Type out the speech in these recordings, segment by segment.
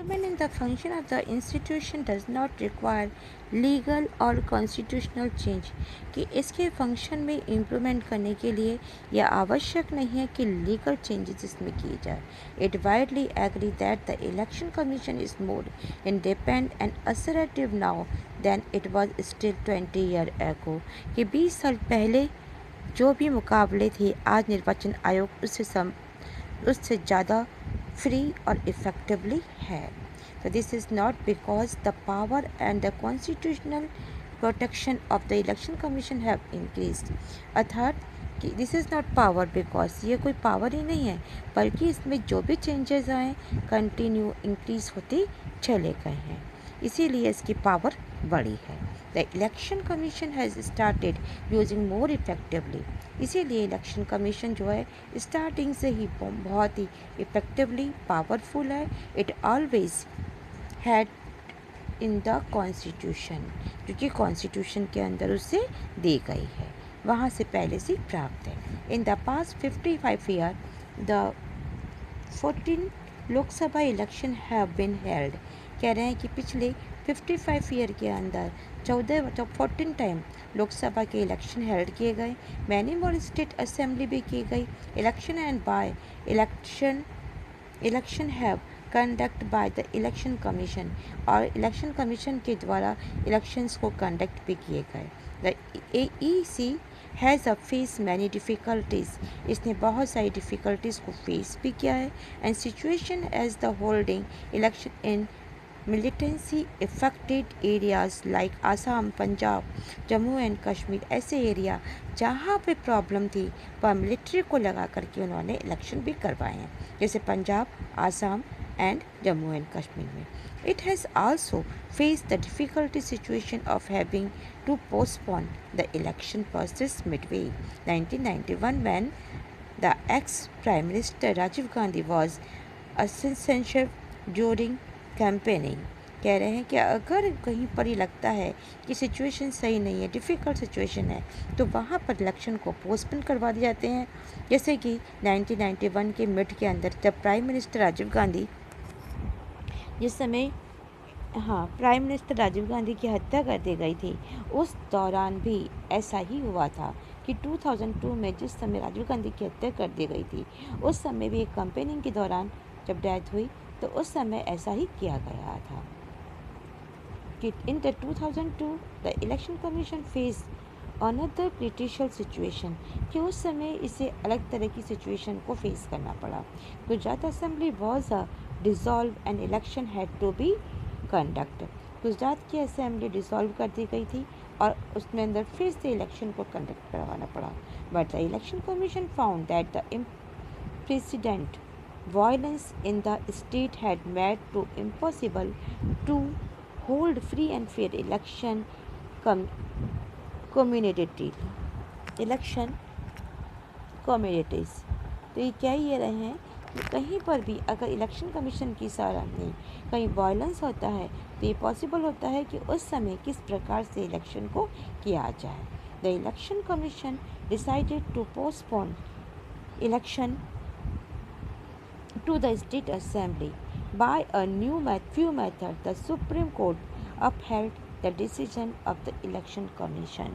Improvement in the function of the institution does not require legal और constitutional change कि इसके function में improvement करने के लिए यह आवश्यक नहीं है कि लीगल चेंजेस इसमें किए जाए. It widely agree that the election commission is more independent and assertive now than it was still 20 year ago कि 20 साल पहले जो भी मुकाबले थे आज निर्वाचन आयोग उससे ज़्यादा फ्री और इफ़ेक्टिवली है. So this is not because the power and the constitutional protection of the election commission have increased. अर्थात कि this is not power because ये कोई पावर ही नहीं है बल्कि इसमें जो भी चेंजेस आए कंटिन्यू इंक्रीज होते चले गए हैं इसीलिए इसकी पावर बढ़ी है. The election commission has started using more effectively इसीलिए इलेक्शन कमीशन जो है स्टार्टिंग से ही बहुत ही इफेक्टिवली पावरफुल है. It always had in the constitution क्योंकि कॉन्स्टिट्यूशन के अंदर उसे दी गई है वहाँ से पहले से प्राप्त है. In the past 55 year the 14 Lok Sabha election have been held. कह रहे हैं कि पिछले 55 ईयर के अंदर 14 टाइम लोकसभा के इलेक्शन हेल्ड किए गए. मैनी मोर स्टेट असेंबली भी की गई. Election and by election have conduct by the election commission और इलेक्शन कमीशन के द्वारा इलेक्शंस को कंडक्ट भी किए गए. The AEC has a face many difficulties इसने बहुत सारी डिफ़िकल्टीज़ को फेस भी किया है. And situation as the holding election in militancy affected areas like Assam Punjab Jammu and Kashmir ऐसे एरिया जहाँ पे प्रॉब्लम थी वह मिलिट्री को लगा करके उन्होंने इलेक्शन भी करवाए हैं जैसे Punjab Assam and Jammu and Kashmir में. It has also faced the difficult situation of having to postpone the election process midway 1991 when the ex-Prime Minister Rajiv Gandhi was assassinated during campaigning. कह रहे हैं कि अगर कहीं पर ही लगता है कि सिचुएशन सही नहीं है डिफ़िकल्ट सिचुएशन है तो वहाँ पर इलेक्शन को पोस्टपोन करवा दिए जाते हैं जैसे कि 1991 के मिड के अंदर जब प्राइम मिनिस्टर राजीव गांधी जिस समय प्राइम मिनिस्टर राजीव गांधी की हत्या कर दी गई थी उस दौरान भी ऐसा ही हुआ था कि 2002 में जिस समय राजीव गांधी की हत्या कर दी गई थी उस समय भी एक कैंपेनिंग के दौरान जब डेथ हुई तो उस समय ऐसा ही किया गया था कि in the 2002 the election commission face another critical situation कि उस समय इसे अलग तरह की सिचुएशन को फेस करना पड़ा. Gujarat assembly was a dissolve and election had to be conduct. Gujarat की असेंबली डिज़ोल्व कर दी गई थी और उसमें अंदर फिर से इलेक्शन को कंडक्ट करवाना पड़ा. But the election commission found that the president violence in the state had made it impossible to hold free and fair election communities. तो ये क्या ये रहे हैं कि कहीं पर भी अगर इलेक्शन कमीशन की सराहना कहीं वायलेंस होता है तो ये पॉसिबल होता है कि उस समय किस प्रकार से इलेक्शन को किया जाए. The election commission decided to postpone election to the state assembly by a few method. The Supreme Court upheld the decision of the election commission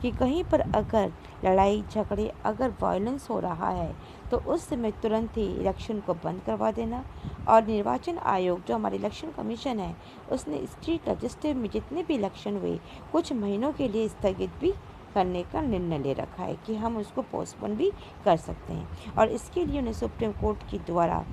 कि कहीं पर अगर लड़ाई झगड़े अगर वायलेंस हो रहा है तो उस समय तुरंत ही इलेक्शन को बंद करवा देना. और निर्वाचन आयोग जो हमारा इलेक्शन कमीशन है उसने स्टेट रजिस्टर में जितने भी इलेक्शन हुए कुछ महीनों के लिए स्थगित भी करने का निर्णय ले रखा है कि हम उसको पोस्टपोन भी कर सकते हैं. और इसके लिए उन्हें सुप्रीम कोर्ट के द्वारा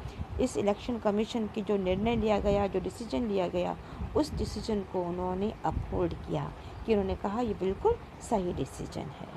इस इलेक्शन कमीशन की जो निर्णय लिया गया जो डिसीजन लिया गया उस डिसीजन को उन्होंने अपहोल्ड किया कि उन्होंने कहा ये बिल्कुल सही डिसीजन है.